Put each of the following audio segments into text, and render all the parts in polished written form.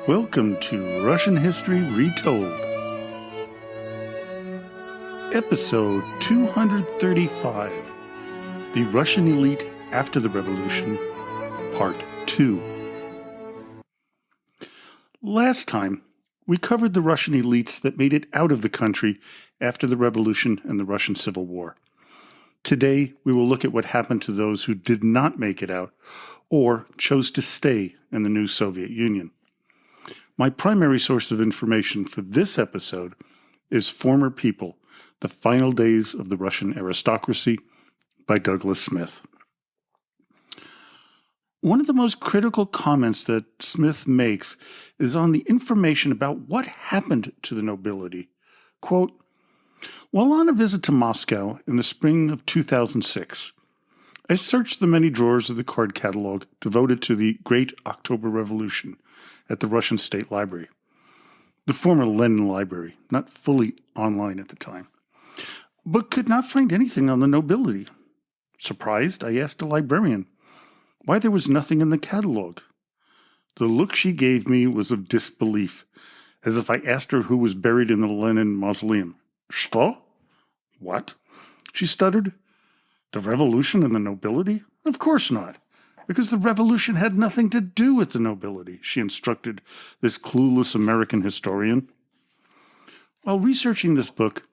Welcome to Russian History Retold, Episode 235, The Russian Elite After the Revolution, Part 2. Last time, we covered the Russian elites that made it out of the country after the Revolution and the Russian Civil War. Today, we will look at what happened to those who did not make it out or chose to stay in the new Soviet Union. My primary source of information for this episode is Former People, The Final Days of the Russian Aristocracy by Douglas Smith. One of the most critical comments that Smith makes is on the information about what happened to the nobility. Quote, "While on a visit to Moscow in the spring of 2006, I searched the many drawers of the card catalog devoted to the Great October Revolution at the Russian State Library, the former Lenin Library, not fully online at the time, but could not find anything on the nobility. Surprised, I asked a librarian why there was nothing in the catalog. The look she gave me was of disbelief, as if I asked her who was buried in the Lenin mausoleum. Что? What? She stuttered. The revolution and the nobility? Of course not, because the revolution had nothing to do with the nobility, she instructed this clueless American historian. While researching this book,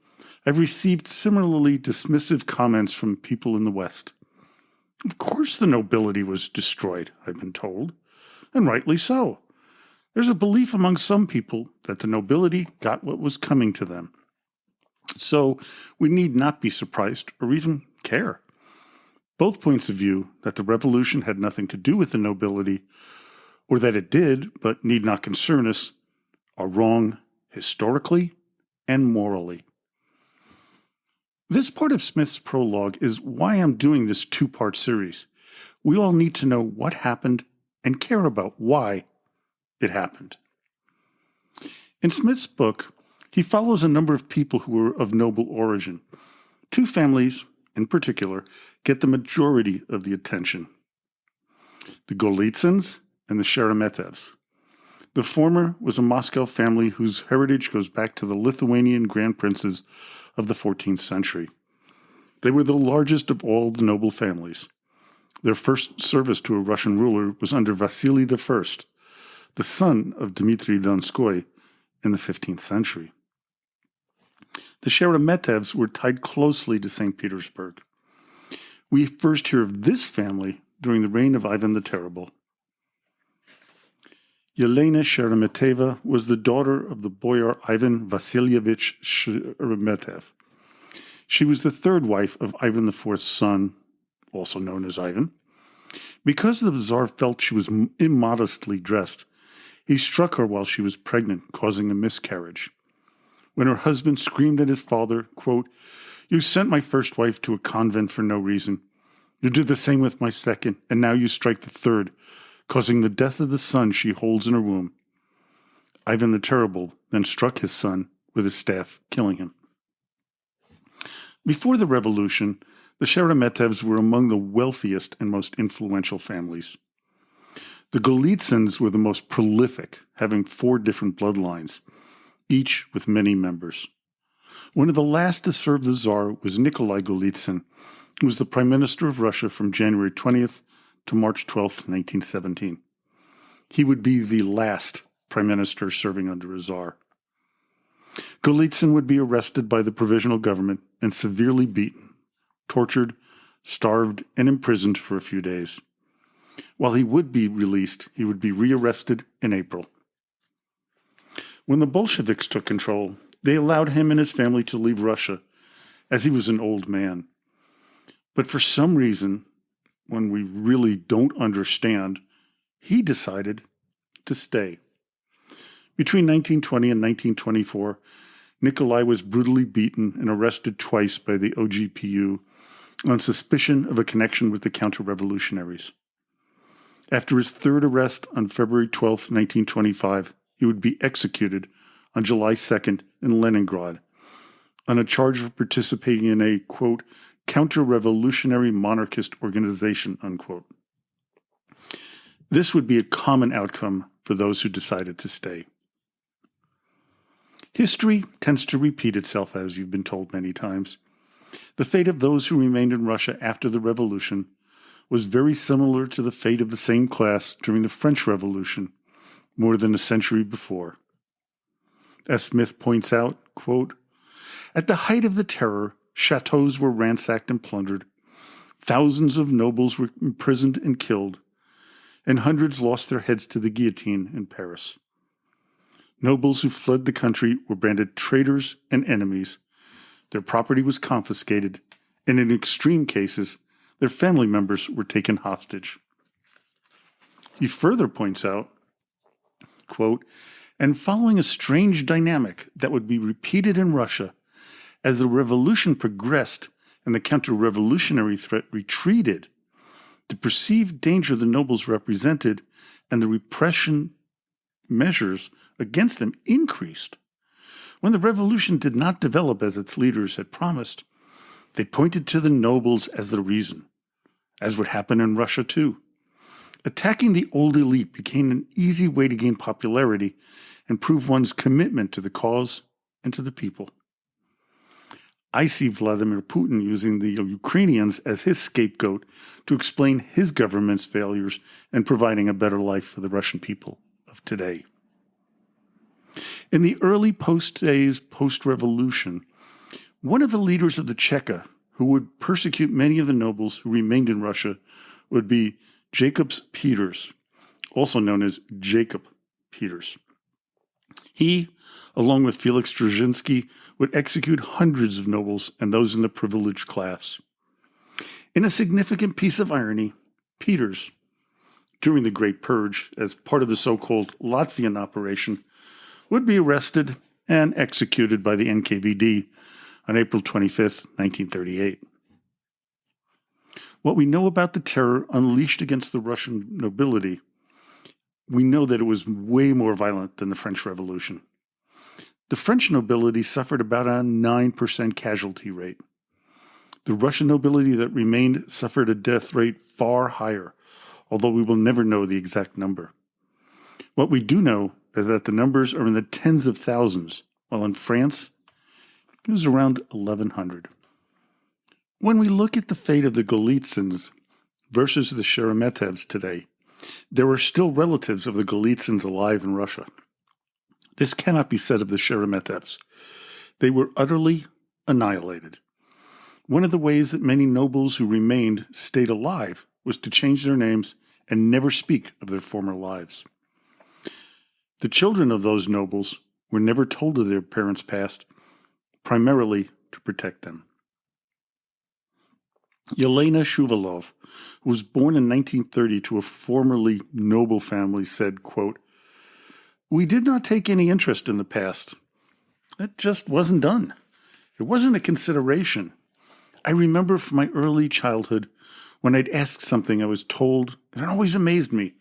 I've received similarly dismissive comments from people in the West. Of course the nobility was destroyed, I've been told, and rightly so. There's a belief among some people that the nobility got what was coming to them. So we need not be surprised or even care. Both points of view, that the revolution had nothing to do with the nobility, or that it did but need not concern us, are wrong historically and morally. This part of Smith's prologue is why I'm doing this two-part series. We all need to know what happened and care about why it happened. In Smith's book, he follows a number of people who were of noble origin. Two families, in particular, get the majority of the attention: the Golitsins and the Sheremetevs. The former was a Moscow family whose heritage goes back to the Lithuanian grand princes of the 14th century. They were the largest of all the noble families. Their first service to a Russian ruler was under Vasily I, the son of Dmitry Donskoy, in the 15th century. The Sheremetevs were tied closely to St. Petersburg. We first hear of this family during the reign of Ivan the Terrible. Yelena Sheremeteva was the daughter of the boyar Ivan Vasilyevich Sheremetev. She was the third wife of Ivan IV's son, also known as Ivan. Because the Tsar felt she was immodestly dressed, he struck her while she was pregnant, causing a miscarriage. When her husband screamed at his father, quote, "You sent my first wife to a convent for no reason. You did the same with my second, and now you strike the third, causing the death of the son she holds in her womb." Ivan the Terrible then struck his son with his staff, killing him. Before the revolution, the Sheremetevs were among the wealthiest and most influential families. The Golitsins were the most prolific, having 4 different bloodlines, each with many members. One of the last to serve the Tsar was Nikolai Golitsyn, who was the Prime Minister of Russia from January 20th to March 12th, 1917. He would be the last Prime Minister serving under a Tsar. Golitsyn would be arrested by the provisional government and severely beaten, tortured, starved, and imprisoned for a few days. While he would be released, he would be rearrested in April. When the Bolsheviks took control, they allowed him and his family to leave Russia, as he was an old man. But for some reason, when we really don't understand, he decided to stay. Between 1920 and 1924, Nikolai was brutally beaten and arrested twice by the OGPU on suspicion of a connection with the counter-revolutionaries. After his third arrest on February 12, 1925, he would be executed on July 2nd in Leningrad on a charge of participating in a, quote, counter-revolutionary monarchist organization, unquote. This would be a common outcome for those who decided to stay. History tends to repeat itself, as you've been told many times. The fate of those who remained in Russia after the Revolution was very similar to the fate of the same class during the French Revolution more than a century before. As Smith points out, quote, "At the height of the terror, chateaus were ransacked and plundered, thousands of nobles were imprisoned and killed, and hundreds lost their heads to the guillotine in Paris. Nobles who fled the country were branded traitors and enemies. Their property was confiscated, and in extreme cases, their family members were taken hostage." He further points out, quote, "And following a strange dynamic that would be repeated in Russia, as the revolution progressed and the counter-revolutionary threat retreated, the perceived danger the nobles represented and the repression measures against them increased. When the revolution did not develop as its leaders had promised, they pointed to the nobles as the reason, as would happen in Russia too. Attacking the old elite became an easy way to gain popularity and prove one's commitment to the cause and to the people. I see Vladimir Putin using the Ukrainians as his scapegoat to explain his government's failures and providing a better life for the Russian people of today. In the early post-days post-revolution, one of the leaders of the Cheka who would persecute many of the nobles who remained in Russia would be Jacob Peters, also known as Jacob Peters. He, along with Felix Dzerzhinsky, would execute hundreds of nobles and those in the privileged class. In a significant piece of irony, Peters, during the Great Purge, as part of the so-called Latvian operation, would be arrested and executed by the NKVD on April 25, 1938. What we know about the terror unleashed against the Russian nobility, we know that it was way more violent than the French Revolution. The French nobility suffered about a 9% casualty rate. The Russian nobility that remained suffered a death rate far higher, although we will never know the exact number. What we do know is that the numbers are in the tens of thousands, while in France, it was around 1,100. When we look at the fate of the Golitsins versus the Sheremetevs today, there are still relatives of the Golitsins alive in Russia. This cannot be said of the Sheremetevs. They were utterly annihilated. One of the ways that many nobles who remained stayed alive was to change their names and never speak of their former lives. The children of those nobles were never told of their parents' past, primarily to protect them. Yelena Shuvalov, who was born in 1930 to a formerly noble family, said, quote, "We did not take any interest in the past. It just wasn't done. It wasn't a consideration. I remember from my early childhood when I'd ask something I was told, and it always amazed me.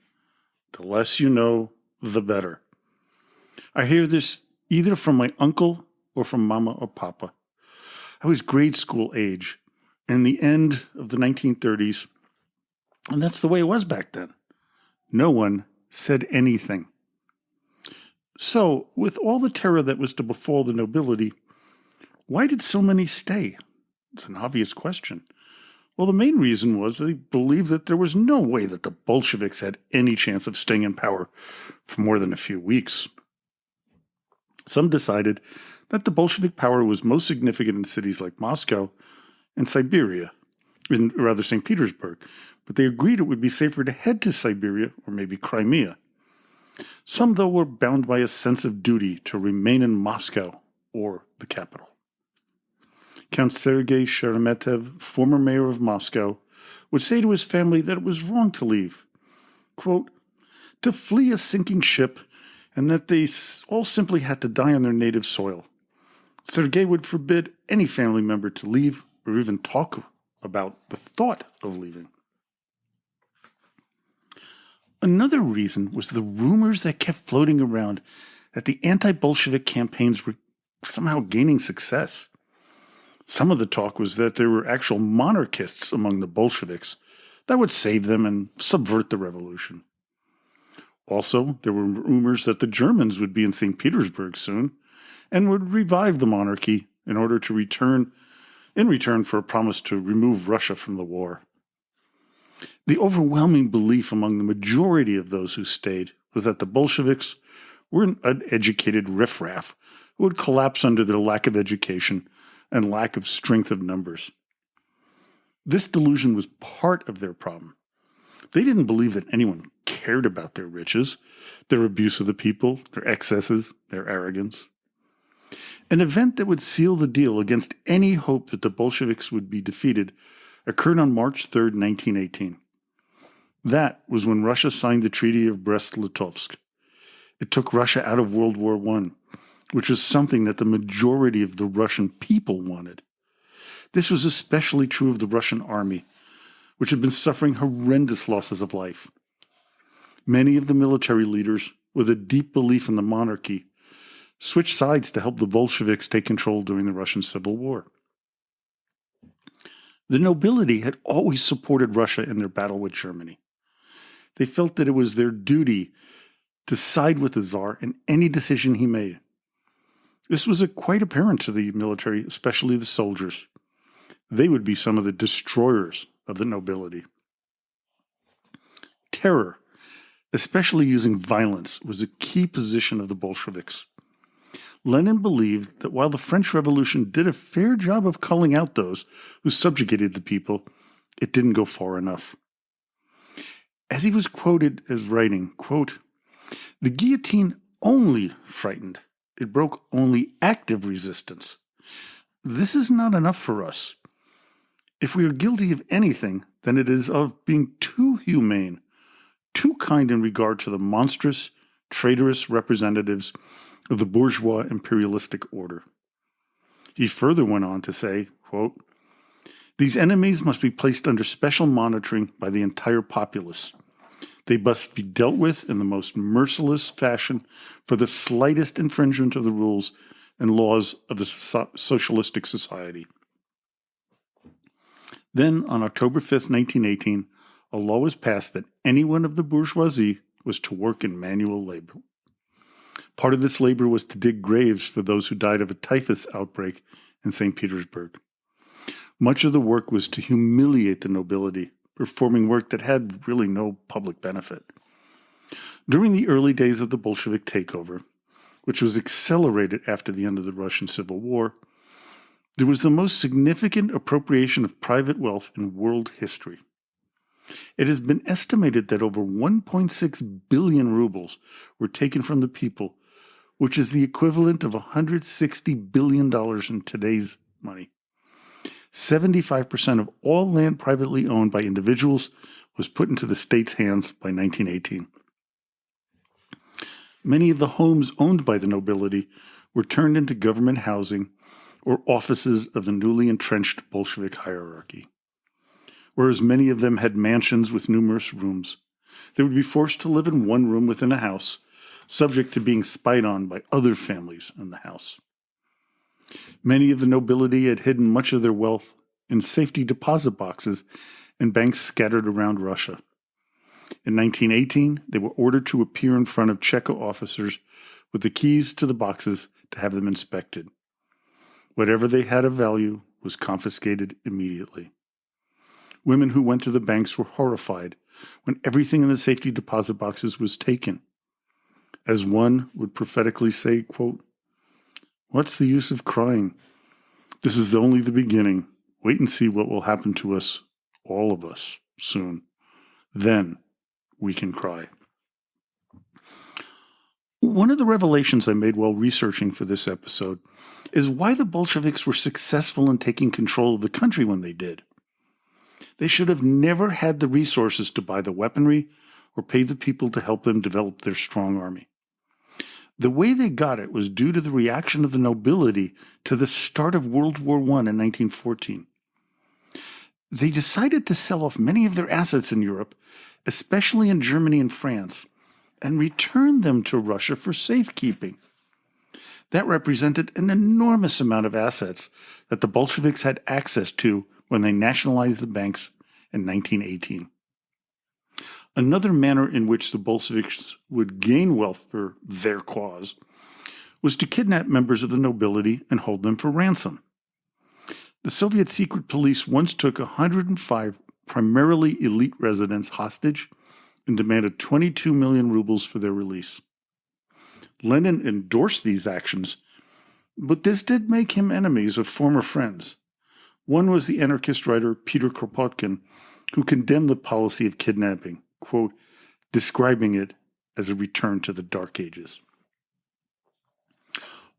The less you know, the better. I hear this either from my uncle or from Mama or Papa. I was grade school age, in the end of the 1930s, and that's the way it was back then. No one said anything. So, with all the terror that was to befall the nobility, why did so many stay? It's an obvious question. Well, the main reason was they believed that there was no way that the Bolsheviks had any chance of staying in power for more than a few weeks. Some decided that the Bolshevik power was most significant in cities like Moscow and Siberia, rather St. Petersburg, but they agreed it would be safer to head to Siberia or maybe Crimea. Some, though, were bound by a sense of duty to remain in Moscow or the capital. Count Sergei Sheremetev, former mayor of Moscow, would say to his family that it was wrong to leave, quote, to flee a sinking ship, and that they all simply had to die on their native soil. Sergei would forbid any family member to leave or even talk about the thought of leaving. Another reason was the rumors that kept floating around that the anti-Bolshevik campaigns were somehow gaining success. Some of the talk was that there were actual monarchists among the Bolsheviks that would save them and subvert the revolution. Also, there were rumors that the Germans would be in St. Petersburg soon and would revive the monarchy in order to in return for a promise to remove Russia from the war. The overwhelming belief among the majority of those who stayed was that the Bolsheviks were an uneducated riffraff who would collapse under their lack of education and lack of strength of numbers. This delusion was part of their problem. They didn't believe that anyone cared about their riches, their abuse of the people, their excesses, their arrogance. An event that would seal the deal against any hope that the Bolsheviks would be defeated occurred on March 3, 1918. That was when Russia signed the Treaty of Brest-Litovsk. It took Russia out of World War I, which was something that the majority of the Russian people wanted. This was especially true of the Russian army, which had been suffering horrendous losses of life. Many of the military leaders, with a deep belief in the monarchy, switched sides to help the Bolsheviks take control during the Russian Civil War. The nobility had always supported Russia in their battle with Germany. They felt that it was their duty to side with the Tsar in any decision he made. This was quite apparent to the military, especially the soldiers. They would be some of the destroyers of the nobility. Terror, especially using violence, was a key position of the Bolsheviks. Lenin believed that while the French Revolution did a fair job of calling out those who subjugated the people, it didn't go far enough. As he was quoted as writing, quote, "The guillotine only frightened. It broke only active resistance. This is not enough for us. If we are guilty of anything, then it is of being too humane, too kind in regard to the monstrous, traitorous representatives of the bourgeois imperialistic order." He further went on to say, quote, "These enemies must be placed under special monitoring by the entire populace. They must be dealt with in the most merciless fashion for the slightest infringement of the rules and laws of the socialistic society." Then, on October 5, 1918, a law was passed that anyone of the bourgeoisie was to work in manual labor. Part of this labor was to dig graves for those who died of a typhus outbreak in St. Petersburg. Much of the work was to humiliate the nobility, performing work that had really no public benefit. During the early days of the Bolshevik takeover, which was accelerated after the end of the Russian Civil War, there was the most significant appropriation of private wealth in world history. It has been estimated that over 1.6 billion rubles were taken from the people, which is the equivalent of $160 billion in today's money. 75% of all land privately owned by individuals was put into the state's hands by 1918. Many of the homes owned by the nobility were turned into government housing or offices of the newly entrenched Bolshevik hierarchy. Whereas many of them had mansions with numerous rooms, they would be forced to live in one room within a house, subject to being spied on by other families in the house. Many of the nobility had hidden much of their wealth in safety deposit boxes in banks scattered around Russia. In 1918, they were ordered to appear in front of Cheka officers with the keys to the boxes to have them inspected. Whatever they had of value was confiscated immediately. Women who went to the banks were horrified when everything in the safety deposit boxes was taken. As one would prophetically say, quote, "What's the use of crying? This is only the beginning. Wait and see what will happen to us, all of us, soon. Then we can cry." One of the revelations I made while researching for this episode is why the Bolsheviks were successful in taking control of the country when they did. They should have never had the resources to buy the weaponry or pay the people to help them develop their strong army. The way they got it was due to the reaction of the nobility to the start of World War I in 1914. They decided to sell off many of their assets in Europe, especially in Germany and France, and return them to Russia for safekeeping. That represented an enormous amount of assets that the Bolsheviks had access to when they nationalized the banks in 1918. Another manner in which the Bolsheviks would gain wealth for their cause was to kidnap members of the nobility and hold them for ransom. The Soviet secret police once took 105 primarily elite residents hostage and demanded 22 million rubles for their release. Lenin endorsed these actions, but this did make him enemies of former friends. One was the anarchist writer Peter Kropotkin, who condemned the policy of kidnapping, quote, describing it as a return to the Dark Ages.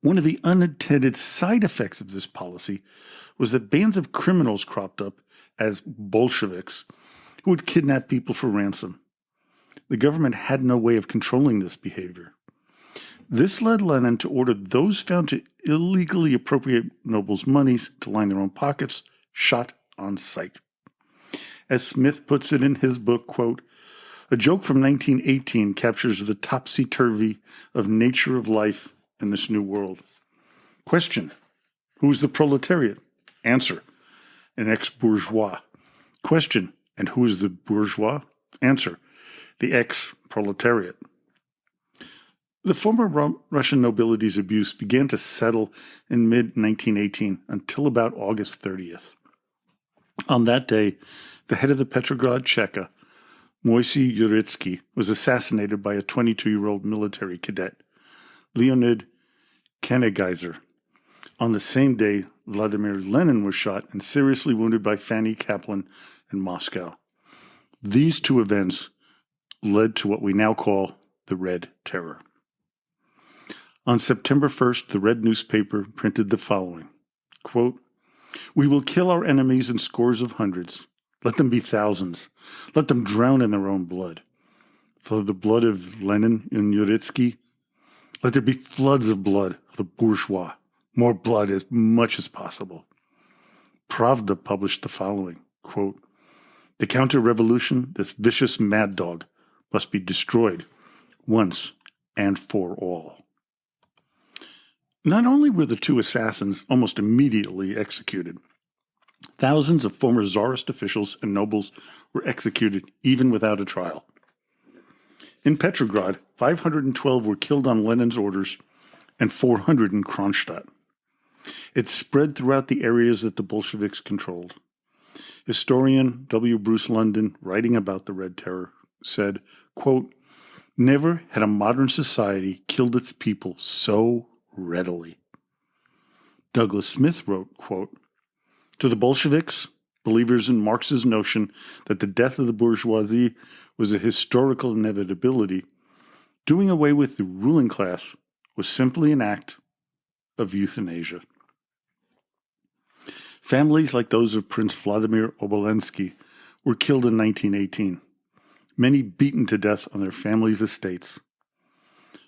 One of the unintended side effects of this policy was that bands of criminals cropped up as Bolsheviks who would kidnap people for ransom. The government had no way of controlling this behavior. This led Lenin to order those found to illegally appropriate nobles' monies to line their own pockets shot on sight. As Smith puts it in his book, quote, a joke from 1918 captures the topsy-turvy of nature of life in this new world. Question, who is the proletariat? Answer, an ex-bourgeois. Question, and who is the bourgeois? Answer, the ex-proletariat. The former Russian nobility's abuse began to settle in mid-1918 until about August 30th. On that day, the head of the Petrograd Cheka, Moisey Uritsky, was assassinated by a 22-year-old military cadet, Leonid Kanegeiser. On the same day, Vladimir Lenin was shot and seriously wounded by Fanny Kaplan in Moscow. These two events led to what we now call the Red Terror. On September 1st, the Red newspaper printed the following, quote, we will kill our enemies in scores of hundreds. Let them be thousands. Let them drown in their own blood. For the blood of Lenin and Uritsky, let there be floods of blood of the bourgeois. More blood as much as possible. Pravda published the following, quote, the counter-revolution, this vicious mad dog, must be destroyed once and for all. Not only were the two assassins almost immediately executed, thousands of former Tsarist officials and nobles were executed even without a trial. In Petrograd, 512 were killed on Lenin's orders and 400 in Kronstadt. It spread throughout the areas that the Bolsheviks controlled. Historian W. Bruce London, writing about the Red Terror, said, quote, never had a modern society killed its people so readily. Douglas Smith wrote, quote, to the Bolsheviks, believers in Marx's notion that the death of the bourgeoisie was a historical inevitability, doing away with the ruling class was simply an act of euthanasia. Families like those of Prince Vladimir Obolensky were killed in 1918, many beaten to death on their families' estates.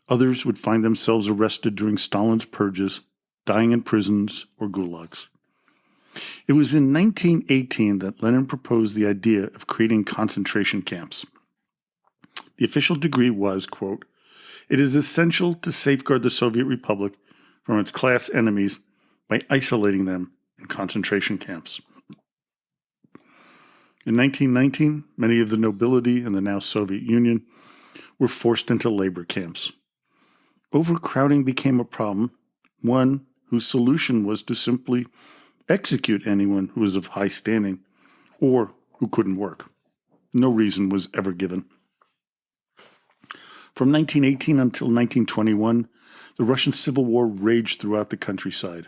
Others would find themselves arrested during Stalin's purges, dying in prisons or gulags. It was in 1918 that Lenin proposed the idea of creating concentration camps. The official decree was, quote, it is essential to safeguard the Soviet Republic from its class enemies by isolating them in concentration camps. In 1919, many of the nobility in the now Soviet Union were forced into labor camps. Overcrowding became a problem, one whose solution was to simply execute anyone who was of high standing or who couldn't work. No reason was ever given. From 1918 until 1921, the Russian Civil War raged throughout the countryside.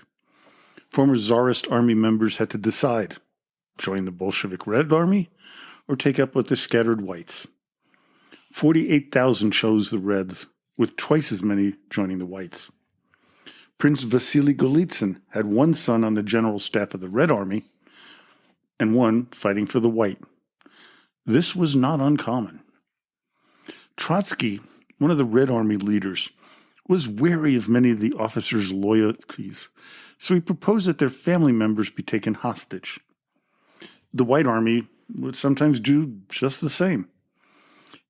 Former Tsarist army members had to decide, join the Bolshevik Red Army or take up with the scattered whites. 48,000 chose the Reds, with twice as many joining the whites. Prince Vasily Golitsyn had one son on the general staff of the Red Army and one fighting for the White. This was not uncommon. Trotsky, one of the Red Army leaders, was wary of many of the officers' loyalties, so he proposed that their family members be taken hostage. The White Army would sometimes do just the same.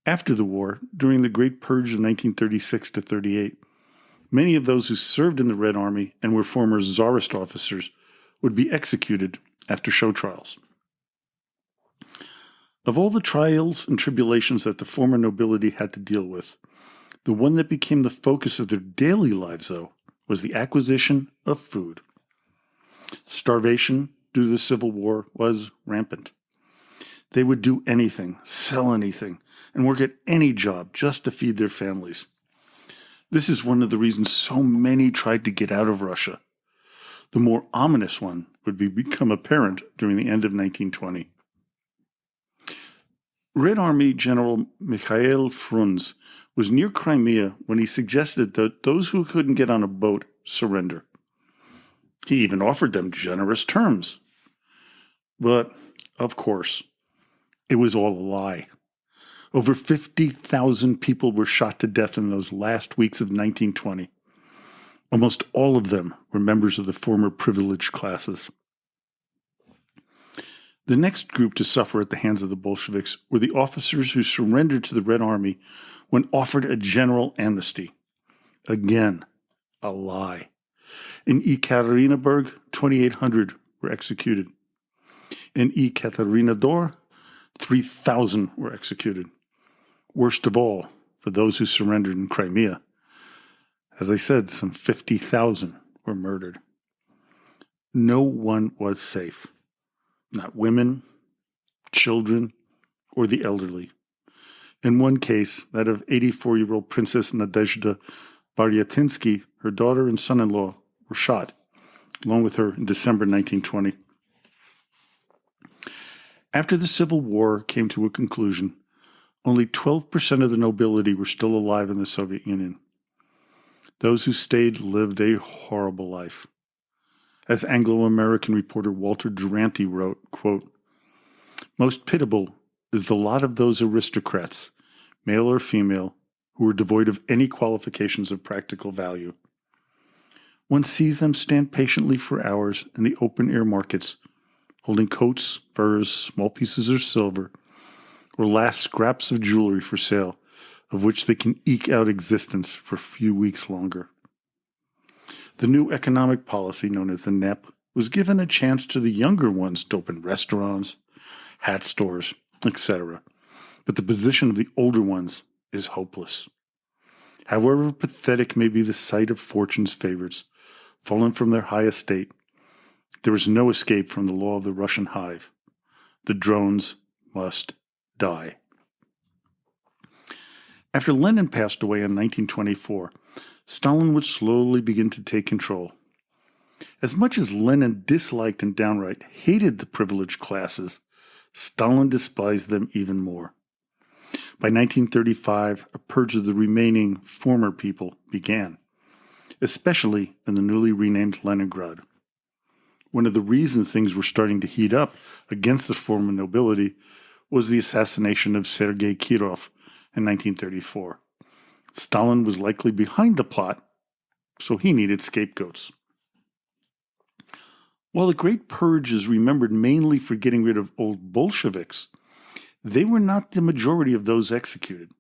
After the war, during the Great Purge of 1936 to 38, many of those who served in the Red Army and were former Tsarist officers would be executed after show trials. Of all the trials and tribulations that the former nobility had to deal with, the one that became the focus of their daily lives, though, was the acquisition of food. Starvation due to the Civil War was rampant. They would do anything, sell anything, and work at any job just to feed their families. This is one of the reasons so many tried to get out of Russia. The more ominous one would become apparent during the end of 1920. Red Army General Mikhail Frunze was near Crimea when he suggested that those who couldn't get on a boat surrender. He even offered them generous terms. But, of course, it was all a lie. Over 50,000 people were shot to death in those last weeks of 1920. Almost all of them were members of the former privileged classes. The next group to suffer at the hands of the Bolsheviks were the officers who surrendered to the Red Army when offered a general amnesty. Again, a lie. In Ekaterinburg, 2,800 were executed. In Ekaterinodar, 3,000 were executed. Worst of all, for those who surrendered in Crimea, as I said, some 50,000 were murdered. No one was safe. Not women, children, or the elderly. In one case, that of 84-year-old Princess Nadezhda Baryatinsky, her daughter and son-in-law were shot, along with her in December 1920. After the Civil War came to a conclusion, only 12% of the nobility were still alive in the Soviet Union. Those who stayed lived a horrible life. As Anglo-American reporter Walter Durante wrote, quote, "Most pitiable is the lot of those aristocrats, male or female, who are devoid of any qualifications of practical value. One sees them stand patiently for hours in the open-air markets, holding coats, furs, small pieces of silver, or last scraps of jewelry for sale, of which they can eke out existence for a few weeks longer." The new economic policy, known as the NEP, was given a chance to the younger ones to open restaurants, hat stores, etc. But the position of the older ones is hopeless. However pathetic may be the sight of fortune's favorites, fallen from their high estate, there is no escape from the law of the Russian hive. The drones must die. After Lenin passed away in 1924, Stalin would slowly begin to take control. As much as Lenin disliked and downright hated the privileged classes, Stalin despised them even more. By 1935, a purge of the remaining former people began, especially in the newly renamed Leningrad. One of the reasons things were starting to heat up against the former nobility was the assassination of Sergei Kirov in 1934. Stalin was likely behind the plot, so he needed scapegoats. While the Great Purge is remembered mainly for getting rid of old Bolsheviks, they were not the majority of those executed.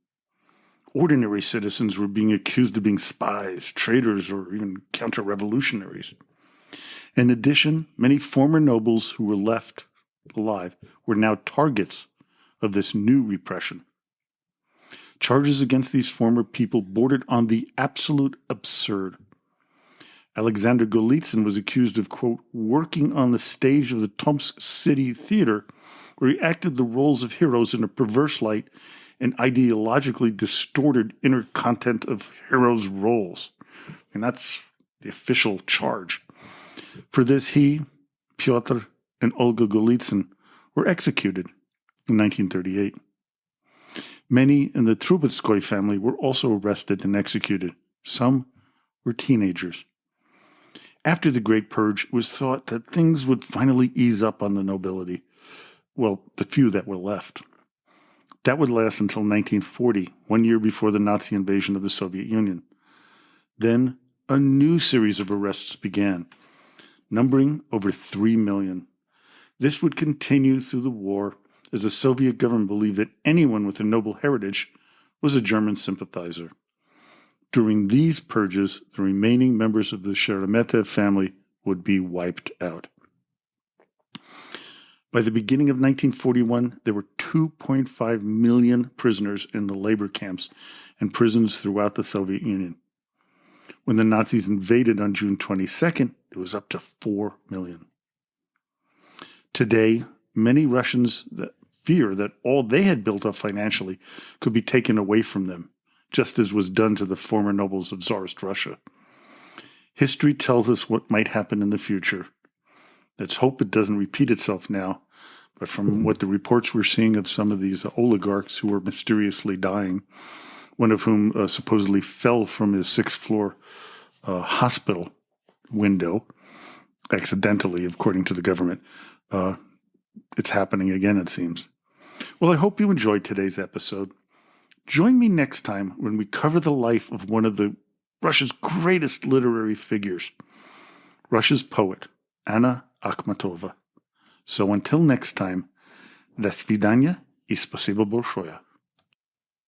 Ordinary citizens were being accused of being spies, traitors, or even counter-revolutionaries. In addition, many former nobles who were left alive were now targets of this new repression. Charges against these former people bordered on the absolute absurd. Alexander Golitsyn was accused of, quote, working on the stage of the Tomsk City Theater, where he acted the roles of heroes in a perverse light and ideologically distorted inner content of heroes' roles. And that's the official charge. For this, he, Pyotr, and Olga Golitsyn were executed in 1938. Many in the Trubetskoy family were also arrested and executed. Some were teenagers. After the Great Purge, it was thought that things would finally ease up on the nobility. Well, the few that were left. That would last until 1940, 1 year before the Nazi invasion of the Soviet Union. Then a new series of arrests began, numbering over 3 million. This would continue through the war, as the Soviet government believed that anyone with a noble heritage was a German sympathizer. During these purges, the remaining members of the Sheremetev family would be wiped out. By the beginning of 1941, there were 2.5 million prisoners in the labor camps and prisons throughout the Soviet Union. When the Nazis invaded on June 22nd, it was up to 4 million. Today, many Russians fear that all they had built up financially could be taken away from them, just as was done to the former nobles of Tsarist Russia. History tells us what might happen in the future. Let's hope it doesn't repeat itself now, but from what the reports we're seeing of some of these oligarchs who were mysteriously dying, one of whom supposedly fell from his sixth-floor hospital window, accidentally, according to the government, it's happening again, it seems. Well, I hope you enjoyed today's episode. Join me next time when we cover the life of one of Russia's greatest literary figures, Russia's poet, Anna Akhmatova. So until next time, до свидания и спасибо большое.